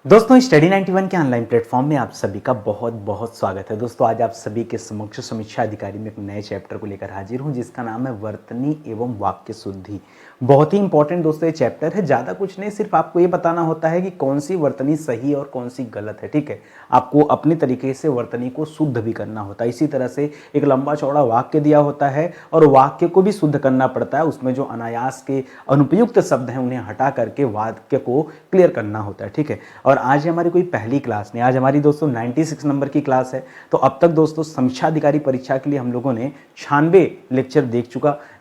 दोस्तों स्टडी 91 के online platform में आप सभी का बहुत बहुत स्वागत है। दोस्तों आज आप सभी के समक्ष समीक्षा अधिकारी में एक नए चैप्टर को लेकर हाजिर हूं जिसका नाम है वर्तनी एवं वाक्य शुद्धि। बहुत ही इंपॉर्टेंट दोस्तों ये चैप्टर है। ज़्यादा कुछ नहीं, सिर्फ आपको ये बताना होता है कि कौन सी वर्तनी सही और कौन सी गलत है। ठीक है, आपको अपनी तरीके से वर्तनी को शुद्ध भी करना होता है। इसी तरह से एक लंबा चौड़ा वाक्य दिया होता है और वाक्य को भी शुद्ध करना पड़ता है। उसमें जो अनायास के अनुपयुक्त शब्द हैं उन्हें हटा करके वाक्य को क्लियर करना होता है। ठीक है, और आज हमारी कोई पहली क्लास नहीं, आज हमारी दोस्तों 96 नंबर की क्लास है। तो अब तक दोस्तों समीक्षा अधिकारी परीक्षा के लिए हम लोगों ने 96 लेक्चर देख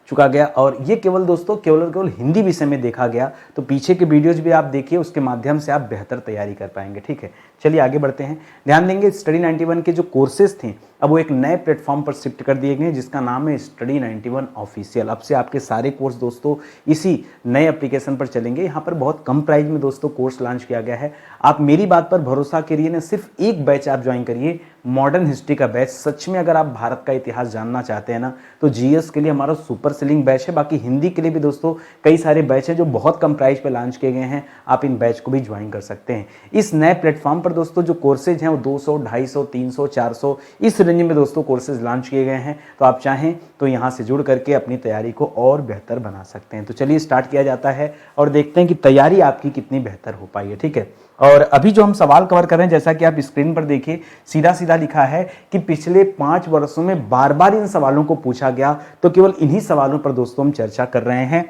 चुका गया और ये केवल दोस्तों केवल हिंदी विषय में देखा गया। तो पीछे के वीडियोज भी आप देखिए, उसके माध्यम से आप बेहतर तैयारी कर पाएंगे। ठीक है, चलिए आगे बढ़ते हैं। ध्यान देंगे स्टडी 91 के जो कोर्सेज थे अब वो एक नए प्लेटफॉर्म पर शिफ्ट कर दिए गए हैं जिसका नाम है स्टडी 91 ऑफिशियल। अब से आपके सारे कोर्स दोस्तों इसी नए एप्लीकेशन पर चलेंगे। यहाँ पर बहुत कम प्राइस में दोस्तों कोर्स लॉन्च किया गया है। आप मेरी बात पर भरोसा करिए ना, सिर्फ एक बैच आप ज्वाइन करिए, मॉडर्न हिस्ट्री का बैच। सच में अगर आप भारत का इतिहास जानना चाहते हैं ना तो जीएस के लिए हमारा सुपर सेलिंग बैच है। बाकी हिंदी के लिए भी दोस्तों कई सारे बैच हैं जो बहुत कम प्राइस पे लॉन्च किए गए हैं। आप इन बैच को भी ज्वाइन कर सकते हैं। इस नए प्लेटफॉर्म पर दोस्तों जो कोर्सेज हैं वो 200, 250, 300, 400 इस रेंज में दोस्तों कोर्सेज लॉन्च किए गए हैं। तो आप चाहें तो यहाँ से जुड़ करके अपनी तैयारी को और बेहतर बना सकते हैं। तो चलिए स्टार्ट किया जाता है और देखते हैं कि तैयारी आपकी कितनी बेहतर हो पाई है। ठीक है, और अभी जो हम सवाल कवर कर रहे हैं जैसा कि आप स्क्रीन पर देखिए, सीधा सीधा लिखा है कि पिछले 5 वर्षों में बार बार इन सवालों को पूछा गया। तो केवल इन्हीं सवालों पर दोस्तों हम चर्चा कर रहे हैं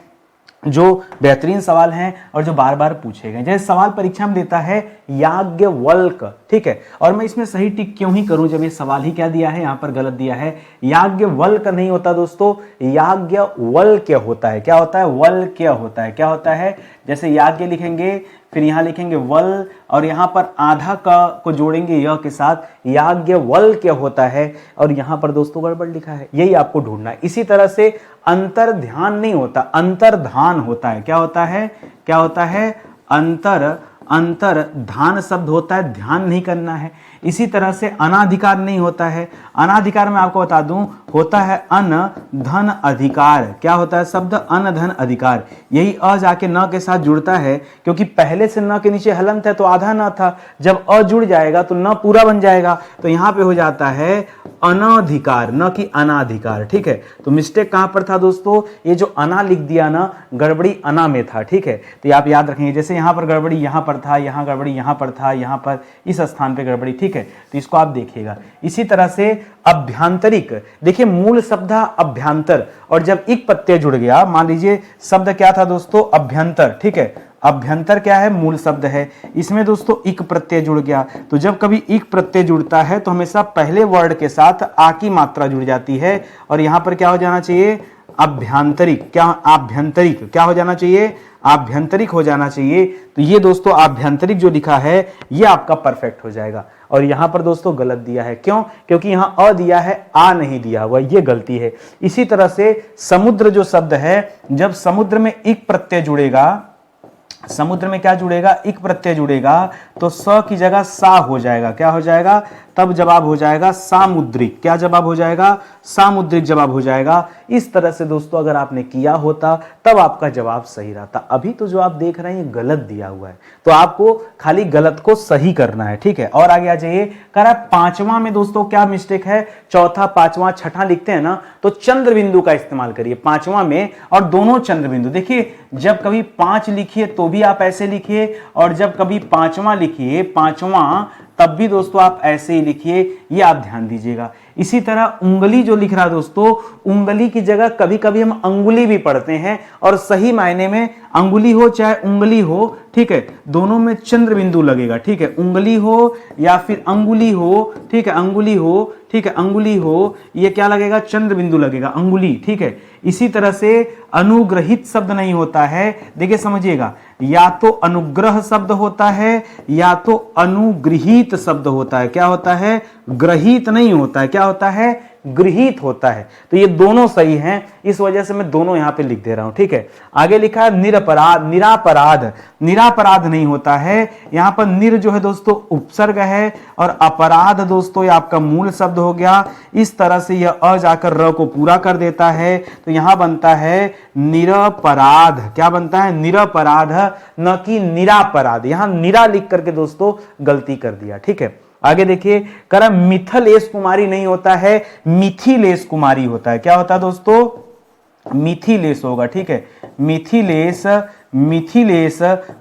जो बेहतरीन सवाल हैं और जो बार बार पूछे गए। जैसे सवाल परीक्षा में देता है याज्ञवल्क। ठीक है, और मैं इसमें सही टिक क्यों ही करूं जब ये सवाल ही क्या दिया है, यहां पर गलत दिया है। याज्ञवल्क नहीं होता दोस्तों, याज्ञवल्क्य होता है। क्या होता है? वल्क्य होता है। क्या होता है? जैसे याज्ञ लिखेंगे फिर यहां लिखेंगे वल और यहां पर आधा का को जोड़ेंगे य के साथ, याज्ञवल्क्य होता है। और यहां पर दोस्तों गड़बड़ लिखा है, यही आपको ढूंढना है। इसी तरह से अंतर्ध्यान नहीं होता, अंतर्धान होता है। क्या होता है? क्या होता है? अंतर्धान शब्द होता है, ध्यान नहीं करना है। इसी तरह से अनाधिकार नहीं होता है। अनाधिकार में आपको बता दूं होता है अन धन अधिकार। क्या होता है शब्द? अन धन अधिकार। यही अ जाके न के साथ जुड़ता है क्योंकि पहले से न के नीचे हलंत है तो आधा न था, जब अ जुड़ जाएगा तो न पूरा बन जाएगा। तो यहां पे हो जाता है अनाधिकार, न कि अनाधिकार। ठीक है, तो मिस्टेक कहां पर था दोस्तों? ये जो अना लिख दिया ना, गड़बड़ी अना में था। ठीक है, तो ये आप याद रखेंगे। जैसे यहां पर गड़बड़ी यहां पर था, यहां गड़बड़ी यहां पर था, यहां पर इस स्थान पे गड़बड़ी। ठीक है, तो इसको आप देखिएगा। इसी तरह से अभ्यांतरिक, देखिए मूल शब्द अभ्यांतर और जब एक प्रत्यय जुड़ गया, मान लीजिए शब्द क्या था दोस्तों? अभ्यंतर। ठीक है, अभ्यंतर क्या है? मूल शब्द है। इसमें दोस्तों इक प्रत्यय जुड़ गया, तो जब कभी इक प्रत्यय जुड़ता है तो हमेशा पहले वर्ड के साथ आ की मात्रा जुड़ जाती है और यहां पर क्या हो जाना चाहिए? अभ्यांतरिक। क्या? आभ्यंतरिक। क्या हो जाना चाहिए? आभ्यंतरिक हो जाना चाहिए। तो ये दोस्तों आभ्यंतरिक जो लिखा है ये आपका परफेक्ट हो जाएगा। और यहां पर दोस्तों गलत दिया है। क्यों? क्योंकि यहां अ दिया है, आ नहीं दिया हुआ, ये गलती है। इसी तरह से समुद्र जो शब्द है, जब समुद्र में इक प्रत्यय जुड़ेगा, समुद्र में क्या जुड़ेगा? इक प्रत्यय जुड़ेगा तो स की जगह सा हो जाएगा। क्या हो जाएगा? तब जवाब हो जाएगा सामुद्रिक। क्या जवाब हो जाएगा? सामुद्रिक जवाब हो जाएगा। इस तरह से दोस्तों अगर आपने किया होता तब आपका जवाब सही रहता। अभी तो जो आप देख रहे हैं ये गलत दिया हुआ है, तो आपको खाली गलत को सही करना है। ठीक है, और आगे आ जाइए। कह रहा है 5वां में दोस्तों क्या मिस्टेक है? चौथा, 5वां, छठा लिखते हैं ना तो चंद्र बिंदु का इस्तेमाल करिए 5वां में, और दोनों चंद्र बिंदु। देखिए जब कभी 5 लिखिए तो भी आप ऐसे लिखिए और जब कभी 5वां लिखिए, 5वां, तब भी दोस्तों आप ऐसे ही लिखिए। ये आप ध्यान दीजिएगा। इसी तरह उंगली जो लिख रहा है दोस्तों, उंगली की जगह कभी कभी हम अंगुली भी पढ़ते हैं और सही मायने में अंगुली हो चाहे उंगली हो, ठीक है, दोनों में चंद्र बिंदु लगेगा। ठीक है, उंगली हो या फिर अंगुली हो, ठीक है, अंगुली हो, ठीक है, अंगुली हो, ये क्या लगेगा? चंद्र बिंदु लगेगा, अंगुली। ठीक है, इसी तरह से अनुग्रहित शब्द नहीं होता है। देखिए समझिएगा, या तो अनुग्रह शब्द होता है या तो अनुगृहीत शब्द होता है। क्या होता है? ग्रहित नहीं होता है, क्या होता है, गृहीत होता है। तो ये दोनों सही हैं, इस वजह से मैं दोनों यहां पे लिख दे रहा हूं। ठीक है, आगे लिखा है निरपराध, निरापराध, निरापराध नहीं होता है। यहां पर निर जो है दोस्तों उपसर्ग है और अपराध दोस्तों ये आपका मूल शब्द हो गया। इस तरह से यह अ जाकर र को पूरा कर देता है, तो यहां बनता है निरपराध। क्या बनता है, निरपराध, न कि निरापराध। यहां निरा लिख करके दोस्तों गलती कर दिया। ठीक है, आगे देखिए, कह रहा मिथिलेश कुमारी नहीं होता है, मिथिलेश कुमारी होता है। क्या होता है दोस्तों, मिथिलेश होगा। ठीक है, मिथिलेश, मिथिलेश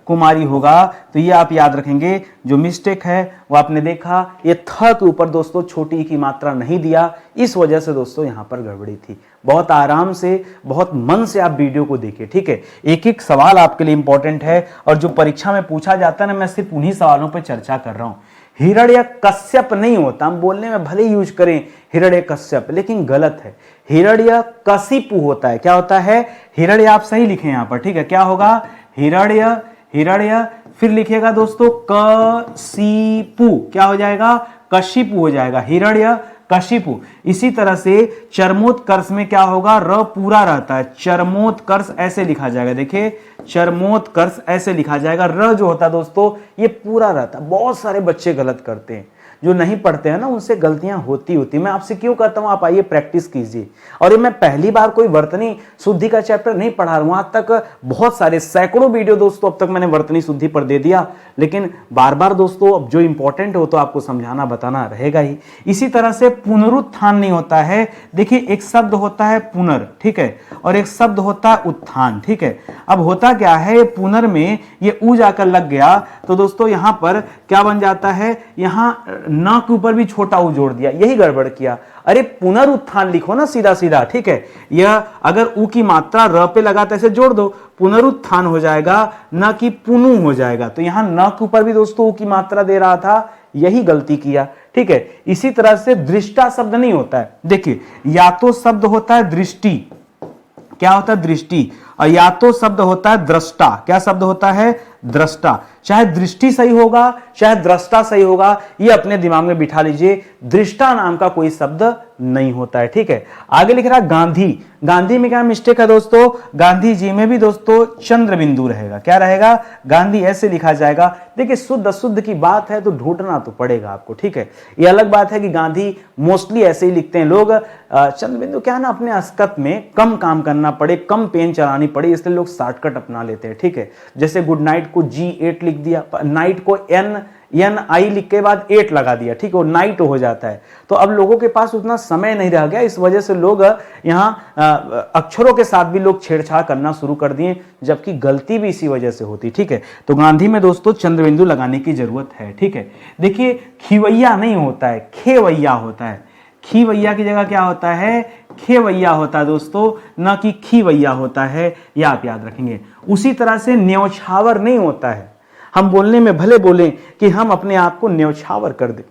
कुमारी होगा। तो ये आप याद रखेंगे। जो मिस्टेक है वो आपने देखा, ये थ के ऊपर दोस्तों छोटी की मात्रा नहीं दिया, इस वजह से दोस्तों यहां पर गड़बड़ी थी। बहुत आराम से, बहुत मन से आप वीडियो को देखिए। ठीक है, एक एक सवाल आपके लिए इंपॉर्टेंट है और जो परीक्षा में पूछा जाता है ना, मैं सिर्फ उन्हीं सवालों पर चर्चा कर रहा हूं। हिरण्य कश्यप नहीं होता, हम बोलने में भले यूज करें हिरण्य कश्यप, लेकिन गलत है, हिरण्य कशिपु होता है। क्या होता है, हिरण्य आप सही लिखें यहां पर। ठीक है, क्या होगा, हिरण्य, हिरण्य, फिर लिखिएगा दोस्तों कशिपु, क्या हो जाएगा, कशिपु हो जाएगा, हिरण्य कशिपु। इसी तरह से चरमोत्कर्ष में क्या होगा, र पूरा रहता है, चरमोत्कर्ष ऐसे लिखा जाएगा। देखिए, चरमोत्कर्ष ऐसे लिखा जाएगा, र जो होता है दोस्तों ये पूरा रहता है। बहुत सारे बच्चे गलत करते हैं, जो नहीं पढ़ते हैं ना, उनसे गलतियां होती मैं आपसे क्यों कहता हूं, आप आइए प्रैक्टिस कीजिए। और ये मैं पहली बार कोई वर्तनी शुद्धि का चैप्टर नहीं पढ़ा रहा हूं, आज तक बहुत सारे सैकड़ों वीडियो दोस्तों अब तक मैंने वर्तनी शुद्धि पर दे दिया, लेकिन बार बार दोस्तों अब जो इंपॉर्टेंट हो तो आपको समझाना बताना रहेगा ही। इसी तरह से पुनरुत्थान नहीं होता है। देखिए, एक शब्द होता है पुनर, ठीक है, और एक शब्द होता है उत्थान। ठीक है, अब होता क्या है, पुनर में ये ऊ जाकर लग गया तो दोस्तों यहां पर क्या बन जाता है, यहां न के ऊपर भी छोटा ऊ जोड़ दिया, यही गड़बड़ किया। अरे पुनरुत्थान लिखो ना सीधा सीधा। ठीक है, यह अगर ऊ की मात्रा र पे लगा तो ऐसे जोड़ दो, पुनरुत्थान हो जाएगा, न कि पुनु हो जाएगा। तो यहां न के ऊपर भी दोस्तों ऊ की मात्रा दे रहा था, यही गलती किया। ठीक है, इसी तरह से दृष्टा शब्द नहीं होता है। देखिए, या तो शब्द होता है दृष्टि, क्या होता है, दृष्टि, और या तो शब्द होता है दृष्टा। क्या शब्द होता है, दृष्टा। चाहे दृष्टि सही होगा, चाहे दृष्टा सही होगा, ये अपने दिमाग में बिठा लीजिए, दृष्टा नाम का कोई शब्द नहीं होता है। ठीक है, आगे लिख रहा है गांधी। गांधी में क्या मिस्टेक है दोस्तों, गांधी जी में भी दोस्तों चंद्र बिंदु रहेगा। क्या रहेगा, गांधी ऐसे लिखा जाएगा। देखिए, शुद्ध अशुद्ध की बात है तो ढूंढना तो पड़ेगा आपको। ठीक है, ये अलग बात है कि गांधी मोस्टली ऐसे ही लिखते हैं लोग। चंद्र बिंदु क्या है ना, अपने अस्कत में कम काम करना पड़े, कम पेन चलानी पड़े, इसलिए लोग शॉर्टकट अपना लेते हैं। ठीक है, जैसे गुड नाइट को G8 लिख दिया, नाइट को NI लिख के बाद 8 लगा दिया। ठीक है, नाइट हो जाता है। तो अब लोगों के पास उतना समय नहीं रह गया, इस वजह से लोग यहाँ अक्षरों के साथ भी लोग छेड़छाड़ करना शुरू कर दिए, जबकि गलती भी इसी वजह से होती। ठीक है, तो गांधी में दोस्तों चंद्रबिंदु लगाने की जरूरत है। ठीक है, देखिए, खिवैया नहीं होता है, खेवैया होता है। खीवैया की जगह क्या होता है, खेवैया होता है दोस्तों, न कि खीवैया होता है, यह आप याद रखेंगे। उसी तरह से न्यौछावर नहीं होता है। हम बोलने में भले बोले कि हम अपने आप को न्यौछावर कर दे,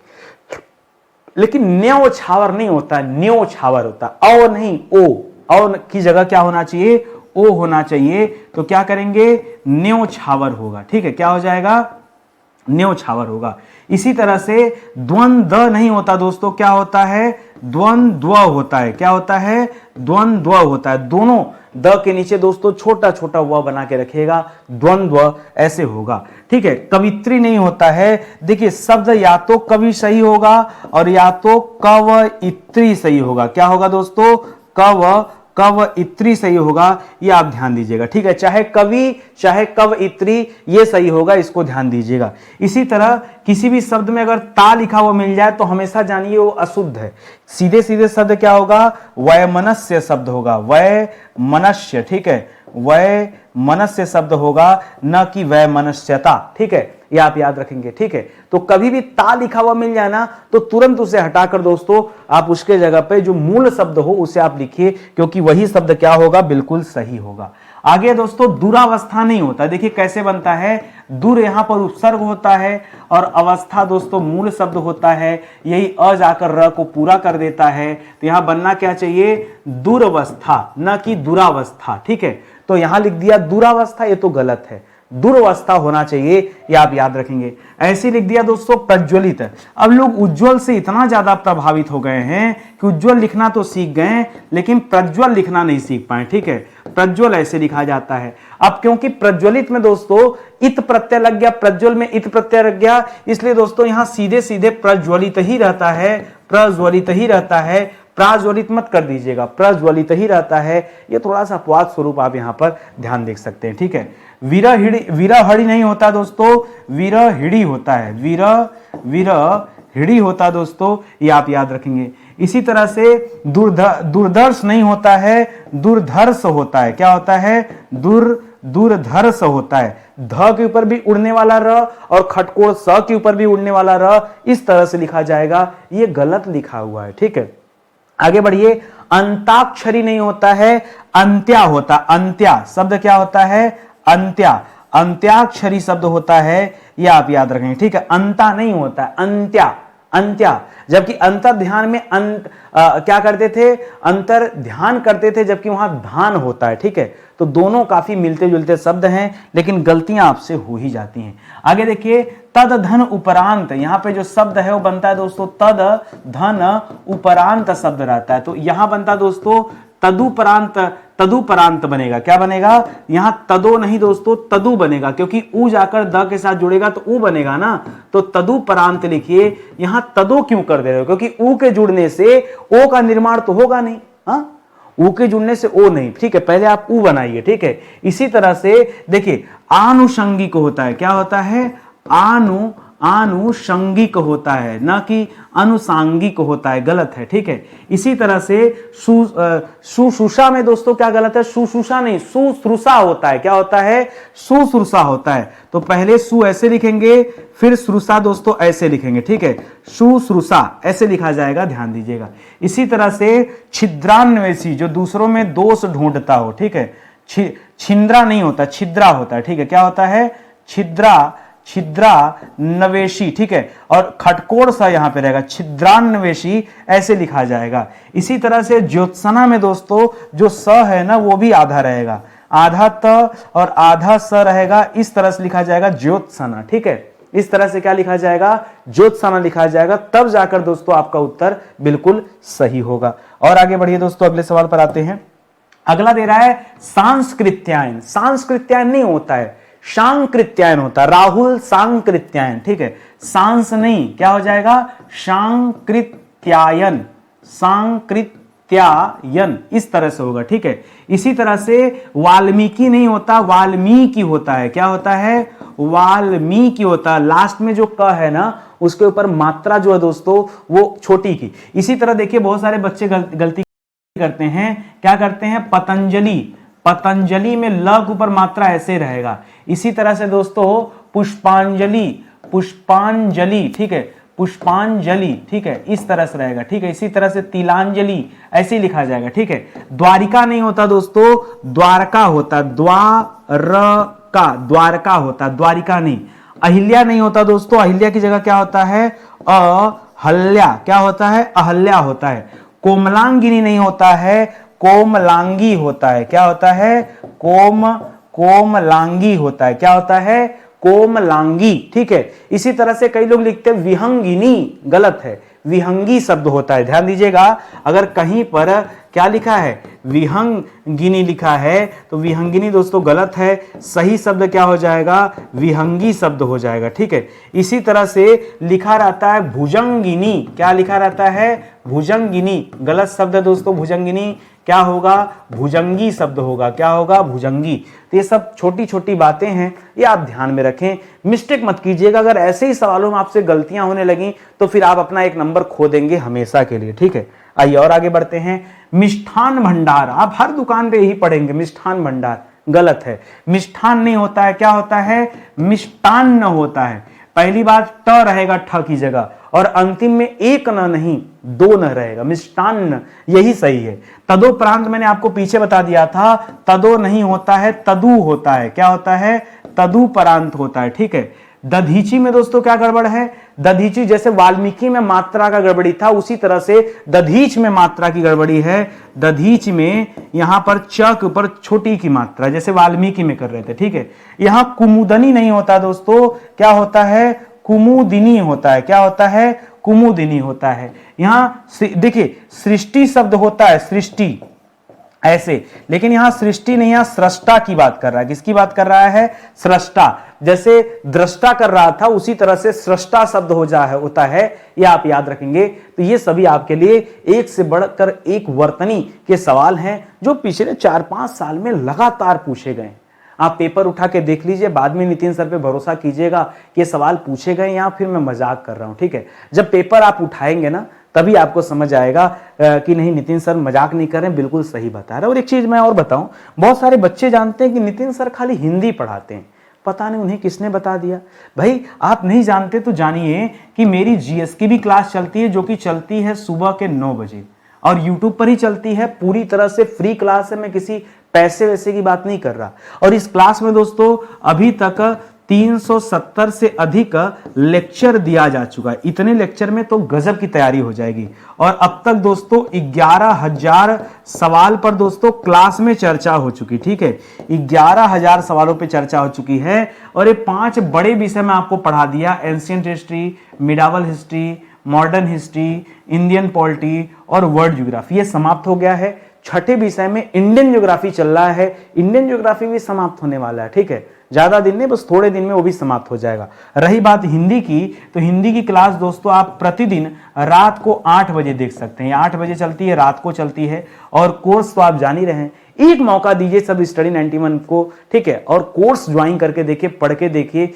लेकिन न्यौछावर नहीं होता, न्यौछावर होता। औ नहीं, ओ की जगह क्या होना चाहिए, ओ होना चाहिए। तो क्या करेंगे, न्यौछावर होगा। ठीक है, क्या हो जाएगा, न्यौछावर होगा। इसी तरह से द्वंद्व नहीं होता दोस्तों, क्या होता है, द्वंद्व होता है। क्या होता है, द्वंद्व होता है। दोनों द के नीचे दोस्तों छोटा छोटा व बना के रखिएगा, द्वंद्व ऐसे होगा। ठीक है, कवित्री नहीं होता है। देखिए, शब्द या तो कवि सही होगा और या तो कवइत्री सही होगा। क्या होगा दोस्तों, कवइत्री सही होगा, ये आप ध्यान दीजिएगा। ठीक है, चाहे कवि चाहे कवइत्री ये सही होगा, इसको ध्यान दीजिएगा। इसी तरह किसी भी शब्द में अगर ता लिखा हुआ मिल जाए तो हमेशा जानिए वो अशुद्ध है। सीधे सीधे शब्द क्या होगा, वैमनस्य शब्द होगा, वैमनस्य। ठीक है, वैमनस्य शब्द होगा, न कि वैमनस्यता। ठीक है, ये आप याद रखेंगे। ठीक है, तो कभी भी ता लिखा हुआ मिल जाए ना तो तुरंत उसे हटाकर दोस्तों आप उसके जगह पे जो मूल शब्द हो उसे आप लिखिए, क्योंकि वही शब्द क्या होगा, बिल्कुल सही होगा। आगे दोस्तों दुरावस्था नहीं होता। देखिए कैसे बनता है, दुर यहां पर उपसर्ग होता है और अवस्था दोस्तों मूल शब्द होता है, यही अ जाकर र को पूरा कर देता है। तो यहां बनना क्या चाहिए, दुरवस्था, न कि दुरावस्था। ठीक है, तो यहां लिख दिया दुरावस्था, ये तो गलत है। दुर्वस्था होना चाहिए, ये आप याद रखेंगे। ऐसे लिख दिया दोस्तों प्रज्वलित। अब लोग उज्ज्वल से इतना ज्यादा प्रभावित हो गए हैं कि उज्ज्वल लिखना तो सीख गए लेकिन प्रज्वल लिखना नहीं सीख पाए। ठीक है, प्रज्वल ऐसे लिखा जाता है। अब क्योंकि प्रज्वलित में दोस्तों इत प्रत्यय लग गया, प्रज्वल में इत प्रत्यय लग गया, इसलिए दोस्तों यहां सीधे सीधे प्रज्वलित ही रहता है, प्रज्वलित ही रहता है, प्राज्वलित मत कर दीजिएगा, प्रज्वलित ही रहता है। ये थोड़ा सा अपवाद स्वरूप आप यहां पर ध्यान देख सकते हैं। ठीक है, विरहिड़ी नहीं होता दोस्तों, विरहिड़ी होता है, विरहिड़ी होता है दोस्तों, ये आप याद रखेंगे। इसी तरह से दुर्धर्ष नहीं होता है, दुर्धर्ष होता है। क्या होता है? दुर्धर्ष होता है। ध के ऊपर भी उड़ने वाला र और खटकोड़ स के ऊपर भी उड़ने वाला र, इस तरह से लिखा जाएगा, ये गलत लिखा हुआ है। ठीक है, आगे बढ़िए। अंताक्षरी नहीं होता है, अंत्या होता। अंत्या शब्द क्या होता है? अंत्या, अंत्याक्षरी शब्द होता है, ये आप याद रखेंगे। ठीक है, अंता नहीं होता है, अंत्या, अंत्या। जबकि अंतर ध्यान में क्या करते थे? अंतर ध्यान करते थे, जबकि वहां धान होता है। ठीक है, तो दोनों काफी मिलते जुलते शब्द हैं, लेकिन गलतियां आपसे हो ही जाती हैं। आगे देखिए, तद धन उपरांत, यहां पे जो शब्द है वो बनता है दोस्तों तद धन उपरांत शब्द रहता है, तो यहां बनता है दोस्तों तदुपरांत, तदुपरांत बनेगा। क्या बनेगा? यहां तदो नहीं दोस्तों, तदु बनेगा, क्योंकि ऊ जाकर द के साथ जुड़ेगा तो ऊ बनेगा ना, तो तदुपरांत लिखिए। यहां तदो क्यों कर दे रहे हो? क्योंकि ऊ के जुड़ने से ओ का निर्माण तो होगा नहीं। हाँ, ऊ के जुड़ने से ओ नहीं। ठीक है, पहले आप ऊ बनाइए। ठीक है, इसी तरह से देखिए आनुषंगिक होता है। क्या होता है? आनुषंगिक होता है, ना कि अनुसांगिक होता है, गलत है। ठीक है, इसी तरह से शुश्रूषा में दोस्तों क्या गलत है? शुश्रूषा नहीं, शुश्रूषा होता है। क्या होता है? शुश्रूषा होता है। तो पहले सु ऐसे लिखेंगे, फिर श्रूषा दोस्तों ऐसे लिखेंगे। ठीक है, शुश्रूषा ऐसे लिखा जाएगा, ध्यान दीजिएगा। इसी तरह से छिद्रान्वेषी, जो दूसरों में दोष ढूंढता हो। ठीक है, छिंद्रा नहीं होता, छिद्रा होता है। ठीक है, क्या होता है? छिद्रा नवेशी। ठीक है, और खटकोड़ सा यहां पे रहेगा, छिद्रान्वेषी ऐसे लिखा जाएगा। इसी तरह से ज्योत्सना में दोस्तों जो स है ना वो भी आधा रहेगा, आधा त और आधा स रहेगा, इस तरह से लिखा जाएगा ज्योत्सना। ठीक है, इस तरह से क्या लिखा जाएगा? ज्योत्सना लिखा जाएगा, तब जाकर दोस्तों आपका उत्तर बिल्कुल सही होगा। और आगे बढ़िए दोस्तों, अगले सवाल पर आते हैं। अगला दे रहा है सांस्कृत्यायन। सांस्कृत्यायन नहीं होता है, सांकृत्यायन होता है। राहुल सांकृत्यायन। ठीक है, सांस नहीं, क्या हो जाएगा? सांकृत्यायन, सांकृत्यायन इस तरह से होगा। ठीक है, इसी तरह से वाल्मीकि नहीं होता, वाल्मीकि होता है। क्या होता है? वाल्मीकि होता है। लास्ट में जो क है ना उसके ऊपर मात्रा जो है दोस्तों वो छोटी की। इसी तरह देखिए बहुत सारे बच्चे गलती करते हैं, क्या करते हैं? पतंजलि, पतंजलि में ल के ऊपर मात्रा ऐसे रहेगा। इसी तरह से दोस्तों पुष्पांजलि, पुष्पांजलि। ठीक है, पुष्पांजलि। ठीक है, इस तरह से रहेगा। ठीक है, इसी तरह से तिलांजलि ऐसे ही लिखा जाएगा। ठीक है, द्वारिका नहीं होता दोस्तों, द्वारका होता, द्वारका, द्वारका होता, द्वारिका नहीं। अहिल्या नहीं होता दोस्तों, अहिल्या की जगह क्या होता है? अहल्या। क्या होता है? अहल्या होता है। कोमलांगिनी नहीं होता है, कोमलांगी होता है। क्या होता है? कोमलांगी होता है। क्या होता है? कोमलांगी। ठीक है, इसी तरह से कई लोग लिखते हैं विहंगिनी, गलत है, विहंगी शब्द होता है। ध्यान दीजिएगा, अगर कहीं पर क्या लिखा है? विहंगिनी लिखा है तो विहंगिनी दोस्तों गलत है, सही शब्द क्या हो जाएगा? विहंगी शब्द हो जाएगा। ठीक है, इसी तरह से लिखा रहता है भुजंगिनी। क्या लिखा रहता है? भुजंगिनी, गलत शब्द है दोस्तों। भुजंगिनी क्या होगा? भुजंगी शब्द होगा। क्या होगा? भुजंगी। तो ये सब छोटी छोटी बातें हैं, ये आप ध्यान में रखें, मिस्टेक मत कीजिएगा। अगर ऐसे ही सवालों में आपसे गलतियां होने लगी तो फिर आप अपना एक नंबर खो देंगे हमेशा के लिए। ठीक है, आइए और आगे बढ़ते हैं। मिष्ठान भंडार, आप हर दुकान पे यही पढ़ेंगे, मिष्ठान भंडार, गलत है। मिष्ठान नहीं होता है, क्या होता है? मिष्टान्न होता है। पहली बार ट रहेगा ठ की जगह, और अंतिम में एक न नहीं दो न रहेगा, मिष्टान्न, यही सही है। तदोपरांत मैंने आपको पीछे बता दिया था, तदो नहीं होता है, तदु होता है। क्या होता है? तदुपरांत होता है। ठीक है, दधीची में दोस्तों क्या गड़बड़ है, दधीची जैसे वाल्मीकि में मात्रा का गड़बड़ी था उसी तरह से दधीच में मात्रा की गड़बड़ी है। दधीच में यहां पर च के ऊपर छोटी की मात्रा जैसे वाल्मीकि में कर रहे थे, ठीक है। यहां कुमुदनी नहीं होता दोस्तों, क्या होता है, कुमुदिनी होता है। क्या होता है, कुमुदिनी होता है। यहां देखिए सृष्टि शब्द होता है, सृष्टि ऐसे, लेकिन यहां सृष्टि नहीं, यहां सृष्टा की बात कर रहा है। किसकी बात कर रहा है, सृष्टा। जैसे दृष्टा कर रहा था उसी तरह से सृष्टा शब्द होता है, ये आप याद रखेंगे। तो ये सभी आपके लिए एक से बढ़कर एक वर्तनी के सवाल हैं जो पिछले 4-5 साल में लगातार पूछे गए। आप पेपर उठा के देख लीजिए, बाद में नितिन सर पे भरोसा कीजिएगा कि ये सवाल पूछे गए या फिर मैं मजाक कर रहा हूं, ठीक है। जब पेपर आप उठाएंगे ना तभी आपको समझ आएगा कि नहीं नितिन सर मजाक नहीं कर रहे हैं, बिल्कुल सही बता रहे हैं। और एक चीज मैं और बताऊं, बहुत सारे बच्चे जानते हैं कि नितिन सर खाली हिंदी पढ़ाते हैं, पता नहीं उन्हें किसने बता दिया। भाई आप नहीं जानते तो जानिए कि मेरी जीएस की भी क्लास चलती है, जो कि चलती है सुबह के 9 बजे और यूट्यूब पर ही चलती है, पूरी तरह से फ्री क्लास है, मैं किसी पैसे वैसे की बात नहीं कर रहा। और इस क्लास में दोस्तों अभी तक 370 से अधिक लेक्चर दिया जा चुका है। इतने लेक्चर में तो गजब की तैयारी हो जाएगी। और अब तक दोस्तों 11,000 सवाल पर दोस्तों क्लास में चर्चा हो चुकी, ठीक है। 11,000 सवालों पे चर्चा हो चुकी है। और ये 5 बड़े विषय में आपको पढ़ा दिया, ancient history, medieval history, modern history, Indian polity और वर्ल्ड ज्योग्राफी, ये समाप्त हो गया है। छठे विषय में इंडियन ज्योग्राफी चल रहा है, इंडियन ज्योग्राफी भी समाप्त होने वाला है, ठीक है। ज्यादा दिन नहीं, बस थोड़े दिन में वो भी समाप्त हो जाएगा। रही बात हिंदी की, तो हिंदी की क्लास दोस्तों आप प्रतिदिन रात को 8 बजे देख सकते हैं। 8 बजे चलती है, रात को चलती है। और कोर्स तो आप जान ही रहे हैं। एक मौका दीजिए सब स्टडी 91 को, ठीक है, और कोर्स ज्वाइन करके देखिए, पढ़ के देखिए।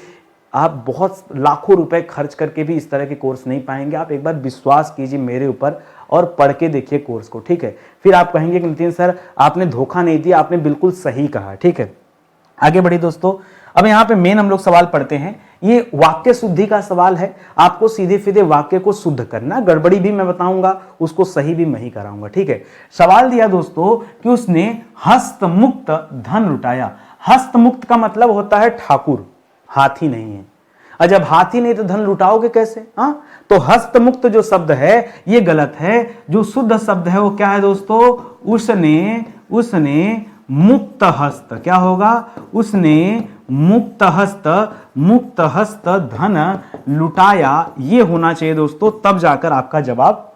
आप बहुत लाखों रुपए खर्च करके भी इस तरह के कोर्स नहीं पाएंगे। आप एक बार विश्वास कीजिए मेरे ऊपर और पढ़ के देखिए कोर्स को, ठीक है। फिर आप कहेंगे कि नितिन सर आपने धोखा नहीं दिया, आपने बिल्कुल सही कहा, ठीक है। आगे बढ़िए दोस्तों, अब यहाँ पे मेन हम लोग सवाल पढ़ते हैं। ये वाक्य शुद्धि का सवाल है, आपको सीधे सीधे वाक्य को शुद्ध करना, गड़बड़ी भी मैं बताऊंगा, उसको सही भी मैं ही कराऊंगा, ठीक है। सवाल दिया दोस्तों कि उसने हस्तमुक्त धन लुटाया। हस्तमुक्त का मतलब होता है ठाकुर, हाथी नहीं है। और जब हाथी नहीं तो धन लुटाओगे कैसे? हाँ, तो हस्तमुक्त जो शब्द है ये गलत है। जो शुद्ध शब्द है वो क्या है दोस्तों? उसने मुक्त हस्त, क्या होगा? उसने मुक्त हस्त धन लुटाया, ये होना चाहिए दोस्तों, तब जाकर आपका जवाब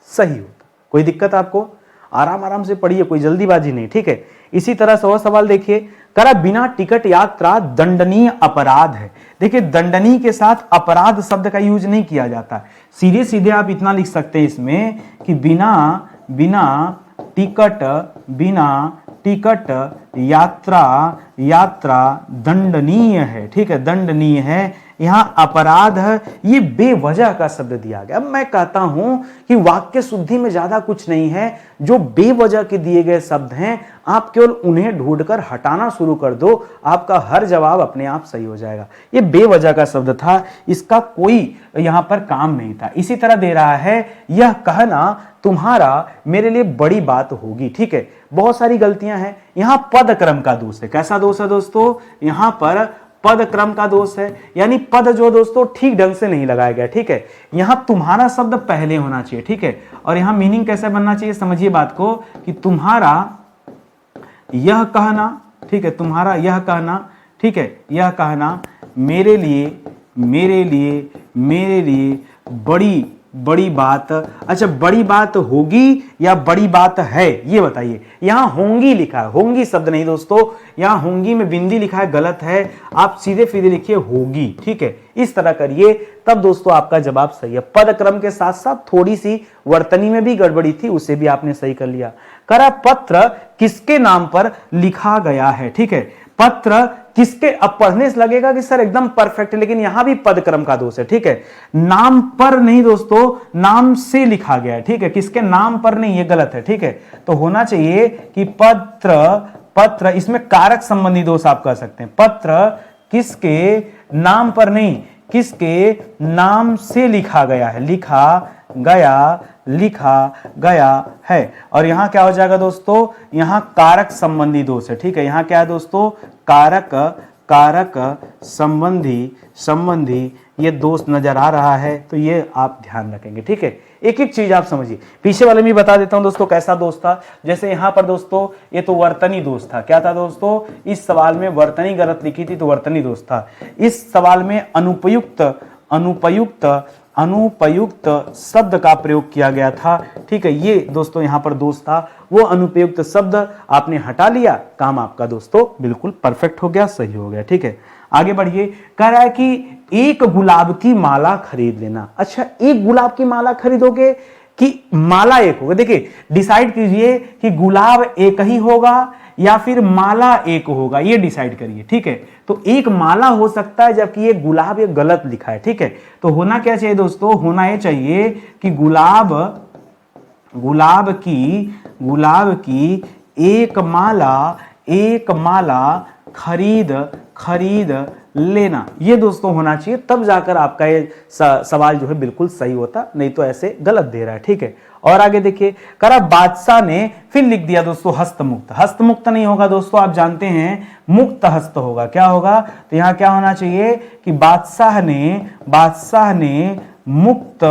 सही होता। कोई दिक्कत आपको? आराम आराम से पढ़िए, कोई जल्दीबाजी नहीं, ठीक है। इसी तरह से और सवाल देखिए, करा बिना टिकट यात्रा दंडनीय अपराध है। देखिए दंडनीय के साथ अपराध शब्द का यूज नहीं किया जाता। सीधे सीधे आप इतना लिख सकते हैं इसमें कि बिना टिकट यात्रा दंडनीय है, ठीक है, दंडनीय है। यहां अपराध है, ये बेवजह का शब्द दिया गया। अब मैं कहता हूं कि वाक्य शुद्धि में ज्यादा कुछ नहीं है, जो बेवजह के दिए गए शब्द हैं आप केवल उन्हें ढूंढकर हटाना शुरू कर दो, आपका हर जवाब अपने आप सही हो जाएगा। ये बेवजह का शब्द था, इसका कोई यहां पर काम नहीं था। इसी तरह दे रहा है, यह कहना तुम्हारा मेरे लिए बड़ी बात होगी, ठीक है। बहुत सारी गलतियां हैं। यहां पद क्रम का दोष है। कैसा दोष है दोस्तों? यहां पर पद क्रम का दोष है, यानी पद जो दोस्तों ठीक ढंग से नहीं लगाया गया, ठीक है। यहां तुम्हारा शब्द पहले होना चाहिए, ठीक है। और यहां मीनिंग कैसे बनना चाहिए, समझिए बात को, कि तुम्हारा यह कहना, ठीक है, तुम्हारा यह कहना, ठीक है, यह कहना मेरे लिए बड़ी बात। अच्छा, बड़ी बात होगी या बड़ी बात है, ये बताइए। यहां होंगी लिखा है, होंगी शब्द नहीं दोस्तों, यहां होंगी में बिंदी लिखा है, गलत है। आप सीधे सीधे लिखिए होगी, ठीक है। इस तरह करिए, तब दोस्तों आपका जवाब सही है। पद क्रम के साथ साथ थोड़ी सी वर्तनी में भी गड़बड़ी थी, उसे भी आपने सही कर लिया। करा पत्र किसके नाम पर लिखा गया है, ठीक है। पत्र किसके, अब पढ़ने से लगेगा कि सर एकदम परफेक्ट, लेकिन यहां भी पद क्रम का दोष है, ठीक है। नाम पर नहीं दोस्तों, नाम से लिखा गया है, ठीक है। किसके नाम पर नहीं, ये गलत है, ठीक है। तो होना चाहिए कि पत्र, इसमें कारक संबंधी दोष आप कह सकते हैं। पत्र किसके नाम पर नहीं, किसके नाम से लिखा गया है, लिखा गया है। और यहां क्या हो जाएगा दोस्तों? यहां कारक संबंधी दोष है, ठीक है। यहां क्या है दोस्तों? कारक संबंधी संबंधी ये दोष नजर आ रहा है, तो ये आप ध्यान रखेंगे। ठीक है, एक एक चीज आप समझिए। पीछे वाले में बता देता हूं दोस्तों कैसा दोष था। जैसे यहां पर दोस्तों ये तो वर्तनी दोष था। क्या था दोस्तों, इस सवाल में वर्तनी गलत लिखी थी तो वर्तनी दोष था। इस सवाल में अनुपयुक्त अनुपयुक्त अनुपयुक्त शब्द का प्रयोग किया गया था। ठीक है, ये दोस्तों यहां पर दोष था, वो अनुपयुक्त शब्द आपने हटा लिया, काम आपका दोस्तों बिल्कुल परफेक्ट हो गया, सही हो गया। ठीक है, आगे बढ़िए। कह रहा है कि एक गुलाब की माला खरीद लेना। अच्छा, एक गुलाब की माला खरीदोगे कि माला एक होगा? देखिए, डिसाइड कीजिए कि गुलाब एक ही होगा या फिर माला एक होगा, ये डिसाइड करिए। ठीक है, तो एक माला हो सकता है जबकि ये गुलाब ये गलत लिखा है। ठीक है, तो होना क्या चाहिए दोस्तों, होना ये चाहिए कि गुलाब की एक माला खरीद लेना, ये दोस्तों होना चाहिए, तब जाकर आपका ये सवाल जो है बिल्कुल सही होता, नहीं तो ऐसे गलत दे रहा है। ठीक है, और आगे देखिए, करा बादशाह ने फिर लिख दिया दोस्तों हस्तमुक्त। हस्तमुक्त नहीं होगा दोस्तों, आप जानते हैं मुक्त हस्त होगा। क्या होगा, तो यहां क्या होना चाहिए कि बादशाह ने मुक्त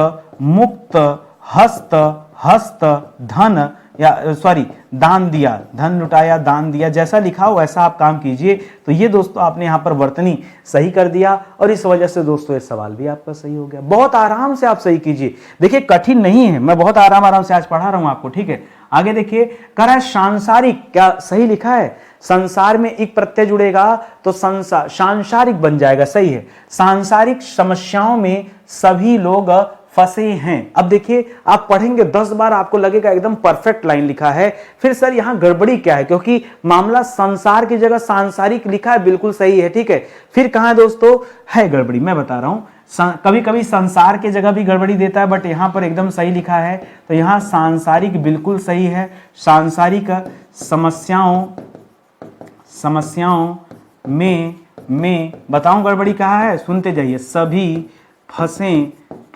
हस्त धन या सॉरी दान दिया, धन लुटाया, दान दिया, जैसा लिखा हो वैसा आप काम कीजिए। तो ये दोस्तों आपने यहाँ पर वर्तनी सही कर दिया और इस वजह से दोस्तों ये सवाल भी आपका सही हो गया। बहुत आराम से आप सही कीजिए, देखिए कठिन नहीं है, मैं बहुत आराम से आज पढ़ा रहा हूं आपको। ठीक है, आगे देखिए, कह रहा है सांसारिक, क्या सही लिखा है? संसार में एक प्रत्यय जुड़ेगा तो सांसारिक बन जाएगा, सही है। सांसारिक समस्याओं में सभी लोग फंसे हैं। अब देखिए, आप पढ़ेंगे 10 बार आपको लगेगा एकदम परफेक्ट लाइन लिखा है, फिर सर यहां गड़बड़ी क्या है, क्योंकि मामला संसार की जगह सांसारिक लिखा है, बिल्कुल सही है। ठीक है, फिर कहां है दोस्तों है गड़बड़ी, मैं बता रहा हूं। कभी कभी संसार की जगह भी गड़बड़ी देता है, बट यहां पर एकदम सही लिखा है, तो यहां सांसारिक बिल्कुल सही है। सांसारिक समस्याओं में बताऊं गड़बड़ी कहाँ है, सुनते जाइए। सभी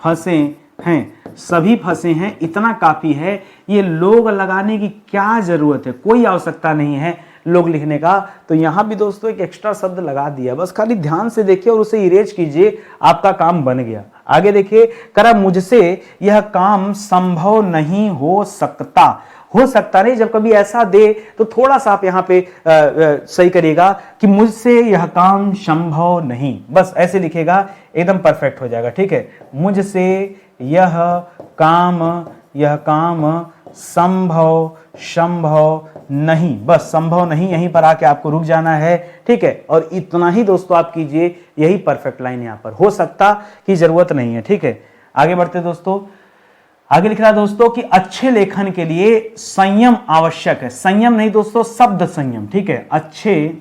फंसे हैं, सभी फंसे हैं, इतना काफी है। ये लोग लगाने की क्या जरूरत है, कोई आवश्यकता नहीं है लोग लिखने का। तो यहां भी दोस्तों एक एक्स्ट्रा शब्द लगा दिया, बस खाली ध्यान से देखिए और उसे इरेज कीजिए, आपका काम बन गया। आगे देखिए, करा मुझसे यह काम संभव नहीं हो सकता नहीं, जब कभी ऐसा दे तो थोड़ा सा आप यहाँ पे सही करिएगा कि मुझसे यह काम संभव नहीं, बस ऐसे लिखेगा, एकदम परफेक्ट हो जाएगा। ठीक है, मुझसे यह काम संभव नहीं, बस संभव नहीं, यहीं पर आके आपको रुक जाना है। ठीक है, और इतना ही दोस्तों आप कीजिए, यही परफेक्ट लाइन यहाँ पर, हो सकता की जरूरत नहीं है। ठीक है, आगे बढ़ते दोस्तों। आगे लिख रहा है दोस्तों कि अच्छे लेखन के लिए संयम आवश्यक है। संयम नहीं दोस्तों, शब्द संयम। ठीक है, अच्छे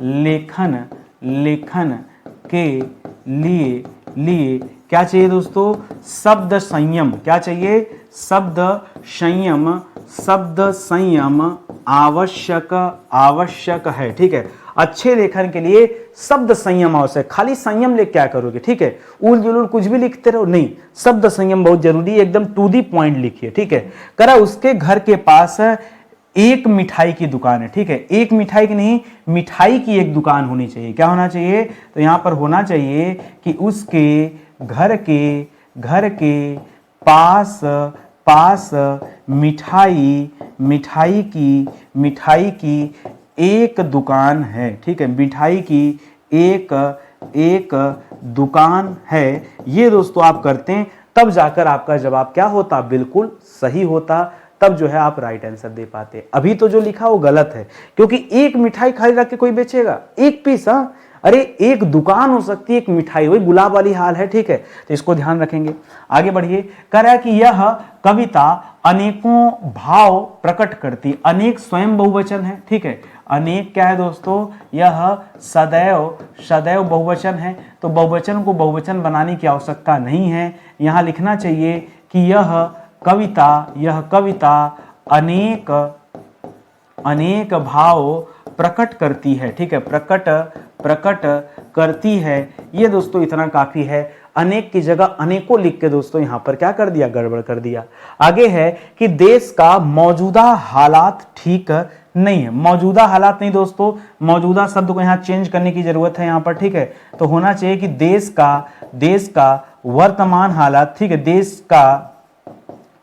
लेखन के लिए क्या चाहिए दोस्तों, शब्द संयम। क्या चाहिए, शब्द संयम आवश्यक है। ठीक है, अच्छे लेखन के लिए शब्द संयम आवश्यक। खाली संयम ले क्या करोगे, ठीक है, उल जुलूल कुछ भी लिखते रहो, नहीं, शब्द संयम बहुत जरूरी है, एकदम टू दी पॉइंट लिखिए। ठीक है, करा उसके घर के पास एक मिठाई की दुकान है। ठीक है, एक मिठाई की नहीं, मिठाई की एक दुकान होनी चाहिए। क्या होना चाहिए, तो यहां पर होना चाहिए कि उसके घर के पास मिठाई की एक दुकान है। ठीक है, मिठाई की एक दुकान है। ये दोस्तों आप करते हैं, तब जाकर आपका जवाब क्या होता, बिल्कुल सही होता, तब जो है आप राइट आंसर दे पाते। अभी तो जो लिखा वो गलत है, क्योंकि एक मिठाई खरीद रख के कोई बेचेगा, एक पीस, हाँ, अरे एक दुकान हो सकती है, एक मिठाई, वही गुलाब वाली हाल है। ठीक है, तो इसको ध्यान रखेंगे। आगे बढ़िए, कह रहा है कि यह कविता अनेकों भाव प्रकट करती। अनेक स्वयं बहुवचन है। ठीक है, अनेक क्या है दोस्तों, यह सदैव बहुवचन है, तो बहुवचन को बहुवचन बनाने की आवश्यकता नहीं है। यहां लिखना चाहिए कि यह कविता अनेक भाव प्रकट करती है। ठीक है, प्रकट करती है, ये दोस्तों इतना काफी है। अनेक की जगह अनेकों लिख के दोस्तों यहां पर क्या कर दिया, गड़बड़ कर दिया। आगे है कि देश का मौजूदा हालात ठीक नहीं है, मौजूदा हालात नहीं दोस्तों, मौजूदा शब्द को यहाँ चेंज करने की जरूरत है यहाँ पर, ठीक है। तो होना चाहिए कि देश का वर्तमान हालात, ठीक है, देश का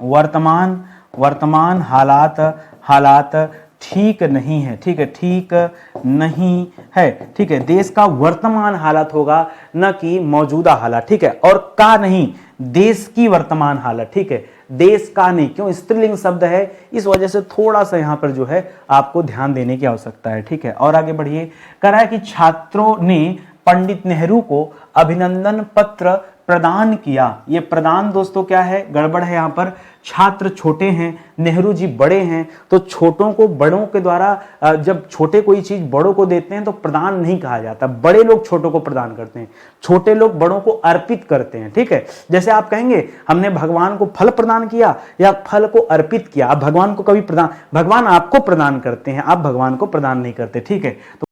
वर्तमान हालात ठीक नहीं है, ठीक है, ठीक नहीं है, ठीक है। देश का वर्तमान हालत होगा, न कि मौजूदा हालत, ठीक है। और का नहीं, देश की वर्तमान हालत, ठीक है, देश का नहीं, क्यों, स्त्रीलिंग शब्द है, इस वजह से थोड़ा सा यहां पर जो है आपको ध्यान देने की आवश्यकता है, ठीक है। और आगे बढ़िए, कह रहा है कि छात्रों ने पंडित नेहरू को अभिनंदन पत्र प्रदान किया। ये प्रदान दोस्तों क्या है, गड़बड़ है यहाँ पर। छात्र छोटे हैं, नेहरू जी बड़े हैं, तो छोटों को बड़ों के द्वारा, जब छोटे कोई चीज बड़ों को देते हैं तो प्रदान नहीं कहा जाता, बड़े लोग छोटों को प्रदान करते हैं, छोटे लोग बड़ों को अर्पित करते हैं, ठीक है। जैसे आप कहेंगे हमने भगवान को फल प्रदान किया या फल को अर्पित किया, आप भगवान को कभी प्रदान, भगवान आपको प्रदान करते हैं, आप भगवान को प्रदान नहीं करते, ठीक है। तो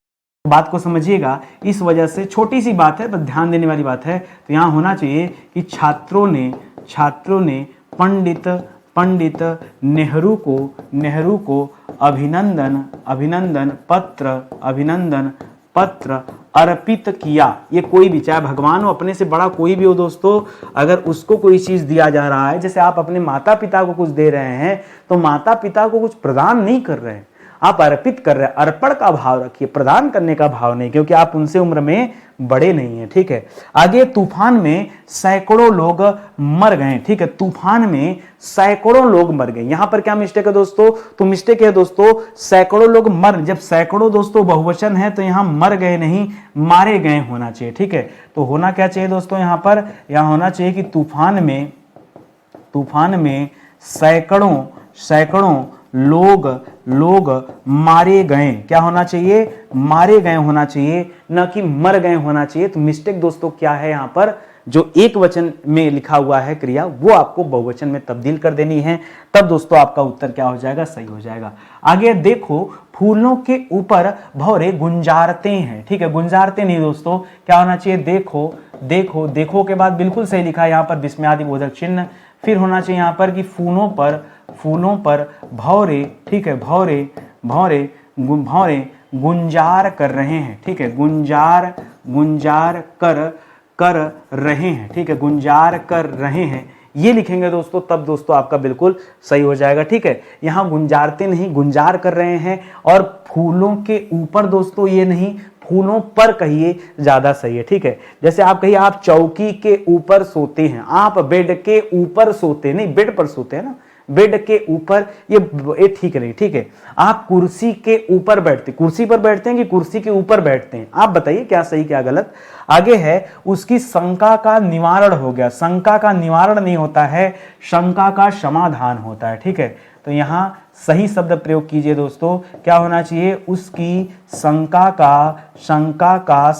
बात को समझिएगा, इस वजह से छोटी सी बात है पर ध्यान देने वाली बात है। तो यहां होना चाहिए कि छात्रों ने पंडित नेहरू को अभिनंदन पत्र अर्पित किया। ये कोई भी, चाहे भगवान हो, अपने से बड़ा कोई भी हो दोस्तों, अगर उसको कोई चीज दिया जा रहा है, जैसे आप अपने माता पिता को कुछ दे रहे हैं, तो माता पिता को कुछ प्रदान नहीं कर रहे हैं, आप अर्पित कर रहे हैं। अर्पण का भाव रखिए, प्रदान करने का भाव नहीं, क्योंकि आप उनसे उम्र में बड़े नहीं हैं, ठीक है। आगे, तूफान में सैकड़ों लोग मर गए, ठीक है, तूफान में सैकड़ों लोग मर गए। यहां पर क्या मिस्टेक है दोस्तों, तो मिस्टेक है दोस्तों, सैकड़ों लोग मर, जब सैकड़ों दोस्तों बहुवचन है तो यहां मर गए नहीं, मारे गए होना चाहिए, ठीक है। तो होना क्या चाहिए दोस्तों, यहां पर यहां होना चाहिए कि तूफान में सैकड़ों लोग मारे गए, क्या होना चाहिए, मारे गए होना चाहिए, न कि मर गए होना चाहिए। तो मिस्टेक दोस्तों क्या है, यहां पर जो एक वचन में लिखा हुआ है क्रिया, वो आपको बहुवचन में तब्दील कर देनी है, तब दोस्तों आपका उत्तर क्या हो जाएगा, सही हो जाएगा। आगे देखो, फूलों के ऊपर भौरे गुंजारते हैं, ठीक है, गुंजारते नहीं दोस्तों, क्या होना चाहिए, देखो के बाद बिल्कुल सही लिखा है यहाँ पर विस्मयादिबोधक चिन्ह, फिर होना चाहिए यहाँ पर कि फूलों पर भौरे, ठीक है, भौरे गुंजार कर रहे हैं, ठीक है, गुंजार कर रहे हैं, ठीक है, गुंजार कर रहे हैं, ये लिखेंगे दोस्तों, तब दोस्तों आपका बिल्कुल सही हो जाएगा, ठीक है। यहां गुंजारते नहीं, गुंजार कर रहे हैं, और फूलों के ऊपर दोस्तों ये नहीं, फूलों पर कहिए, ज्यादा सही है, ठीक है। जैसे आप कहिए आप चौकी के ऊपर सोते हैं, आप बेड के ऊपर सोते नहीं, बेड पर सोते हैं ना, बेड के ऊपर, ये ठीक नहीं, ठीक है। आप कुर्सी के ऊपर बैठते, कुर्सी पर बैठते हैं कि कुर्सी के ऊपर बैठते हैं, आप बताइए क्या सही क्या गलत। आगे है, उसकी शंका का निवारण हो गया, शंका का निवारण नहीं होता है, शंका का समाधान होता है, ठीक है। तो यहां सही शब्द प्रयोग कीजिए दोस्तों, क्या होना चाहिए, उसकी शंका का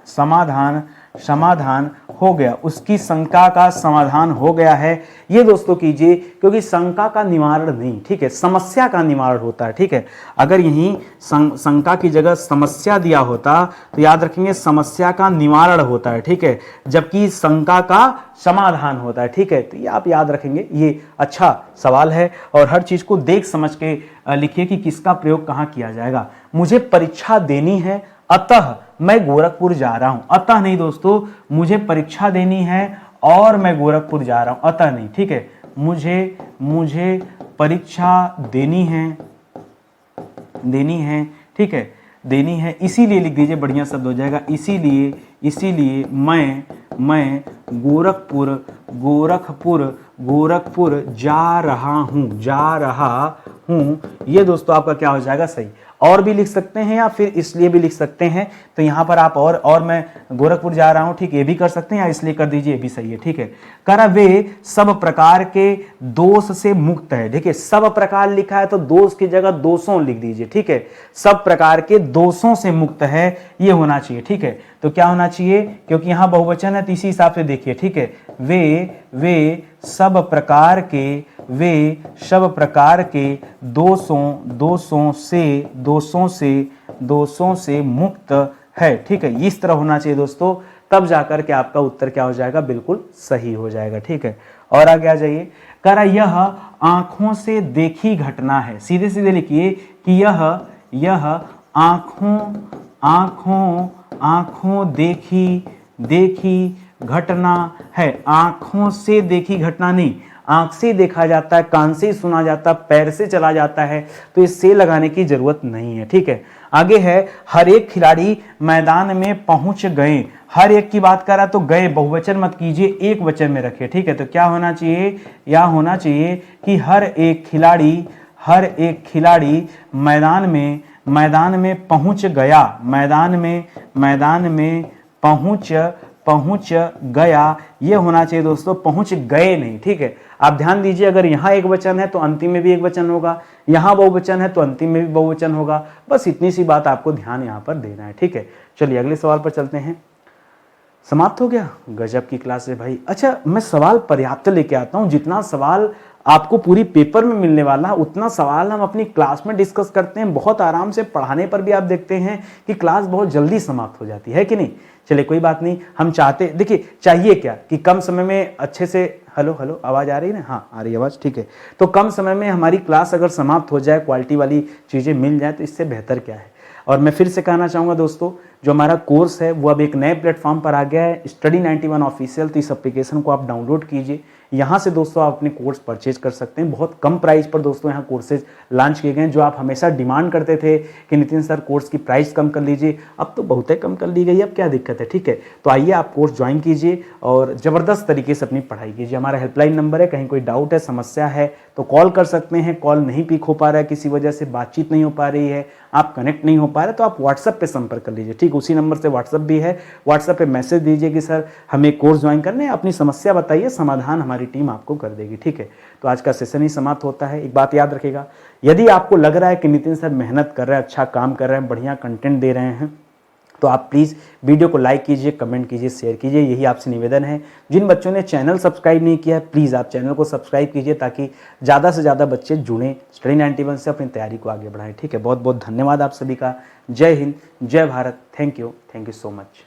समाधान हो गया, उसकी शंका का समाधान हो गया है, ये दोस्तों कीजिए, क्योंकि शंका का निवारण नहीं, ठीक है, समस्या का निवारण होता है, ठीक है। अगर यहीं शंका की जगह समस्या दिया होता तो याद रखेंगे समस्या का निवारण होता है, ठीक है, जबकि शंका का समाधान होता है, ठीक है। तो ये आप याद रखेंगे, ये अच्छा सवाल है, और हर चीज को देख समझ के लिखिए कि किसका प्रयोग कहाँ किया जाएगा। मुझे परीक्षा देनी है, अतः मैं गोरखपुर जा रहा हूं, अतः नहीं दोस्तों, मुझे परीक्षा देनी है और मैं गोरखपुर जा रहा हूं, अतः नहीं, ठीक है। मुझे परीक्षा देनी है, ठीक है, देनी है, इसीलिए लिख दीजिए, बढ़िया शब्द हो जाएगा, इसीलिए मैं गोरखपुर जा रहा हूं, ये दोस्तों आपका क्या हो जाएगा, सही। और भी लिख सकते हैं या फिर इसलिए भी लिख सकते हैं, तो यहां पर आप और मैं गोरखपुर जा रहा हूं, ठीक, ये भी कर सकते हैं, या इसलिए कर दीजिए, ये भी सही है, ठीक है। कह रहा वे सब प्रकार के दोष से मुक्त है, देखिए सब प्रकार लिखा है तो दोष की जगह दोषों लिख दीजिए, ठीक है, सब प्रकार के दोषों से मुक्त है, ये होना चाहिए, ठीक है। तो क्या होना चाहिए, क्योंकि यहां बहुवचन है तो इसी हिसाब से देखिए, ठीक है, वे सब प्रकार के दोषों से मुक्त है, ठीक है, इस तरह होना चाहिए दोस्तों, तब जाकर के आपका उत्तर क्या हो जाएगा, बिल्कुल सही हो जाएगा, ठीक है। और आगे आ जाइए, कह रहा यह आंखों से देखी घटना है, सीधे सीधे लिखिए कि यह आंखों देखी घटना है। आंखों से देखी घटना नहीं, आंख से देखा जाता है, कान से सुना जाता है, पैर से चला जाता है, तो इससे लगाने की जरूरत नहीं है, ठीक है। आगे है, हर एक खिलाड़ी मैदान में पहुंच गए। हर एक की बात कर रहा तो गए बहुवचन मत कीजिए, एक वचन में रखिए, ठीक है। तो क्या होना चाहिए, या होना चाहिए कि हर एक खिलाड़ी मैदान में पहुंच गया, मैदान में पहुंच गया, ये होना चाहिए दोस्तों, पहुंच गए नहीं, ठीक है। आप ध्यान दीजिए, अगर यहां एक वचन है तो अंतिम में भी एक वचन होगा, यहां बहुवचन है तो अंतिम में भी बहुवचन होगा, बस इतनी सी बात आपको ध्यान यहां पर देना है, ठीक है। चलिए अगले सवाल पर चलते हैं। समाप्त हो गया, गजब की क्लास है भाई। अच्छा, मैं सवाल पर्याप्त लेके आता हूं, जितना सवाल आपको पूरी पेपर में मिलने वाला है उतना सवाल हम अपनी क्लास में डिस्कस करते हैं, बहुत आराम से पढ़ाने पर भी आप देखते हैं कि क्लास बहुत जल्दी समाप्त हो जाती है कि नहीं। चलिए कोई बात नहीं, हम चाहते, देखिए चाहिए क्या कि कम समय में अच्छे से, हेलो आवाज आ रही है ना, हाँ आ रही है आवाज, ठीक है। तो कम समय में हमारी क्लास अगर समाप्त हो जाए, क्वालिटी वाली चीजें मिल जाए, तो इससे बेहतर क्या है। और मैं फिर से कहना चाहूँगा दोस्तों, जो हमारा कोर्स है वो अब एक नए प्लेटफॉर्म पर आ गया है, स्टडी 91 ऑफिशियल। तो इस एप्लीकेशन को आप डाउनलोड कीजिए, यहाँ से दोस्तों आप अपने कोर्स परचेज कर सकते हैं। बहुत कम प्राइस पर दोस्तों यहाँ कोर्सेज लॉन्च किए गए हैं। जो आप हमेशा डिमांड करते थे कि नितिन सर कोर्स की प्राइस कम कर लीजिए, अब तो बहुत ही कम कर ली गई, अब क्या दिक्कत है, ठीक है। तो आइए आप कोर्स ज्वाइन कीजिए और ज़बरदस्त तरीके से अपनी पढ़ाई कीजिए। हमारा हेल्पलाइन नंबर है, कहीं कोई डाउट है, समस्या है तो कॉल कर सकते हैं। कॉल नहीं पिक हो पा रहा है, किसी वजह से बातचीत नहीं हो पा रही है, आप कनेक्ट नहीं हो पा रहे, तो आप व्हाट्सएप पे संपर्क कर लीजिए, ठीक। उसी नंबर से व्हाट्सएप भी है, व्हाट्सएप पे मैसेज दीजिए कि सर हमें कोर्स ज्वाइन करने है, अपनी समस्या बताइए, समाधान हमारी टीम आपको कर देगी, ठीक है। तो आज का सेशन ही समाप्त होता है। एक बात याद रखिएगा, यदि आपको लग रहा है कि नितिन सर मेहनत कर रहे हैं, अच्छा काम कर रहे हैं, बढ़िया कंटेंट दे रहे हैं, तो आप प्लीज़ वीडियो को लाइक कीजिए, कमेंट कीजिए, शेयर कीजिए, यही आपसे निवेदन है। जिन बच्चों ने चैनल सब्सक्राइब नहीं किया है, प्लीज़ आप चैनल को सब्सक्राइब कीजिए, ताकि ज़्यादा से ज़्यादा बच्चे जुड़ें, स्टडी 91 से अपनी तैयारी को आगे बढ़ाएं, ठीक है। बहुत बहुत धन्यवाद आप सभी का। जय हिंद, जय Bharat, thank you so much.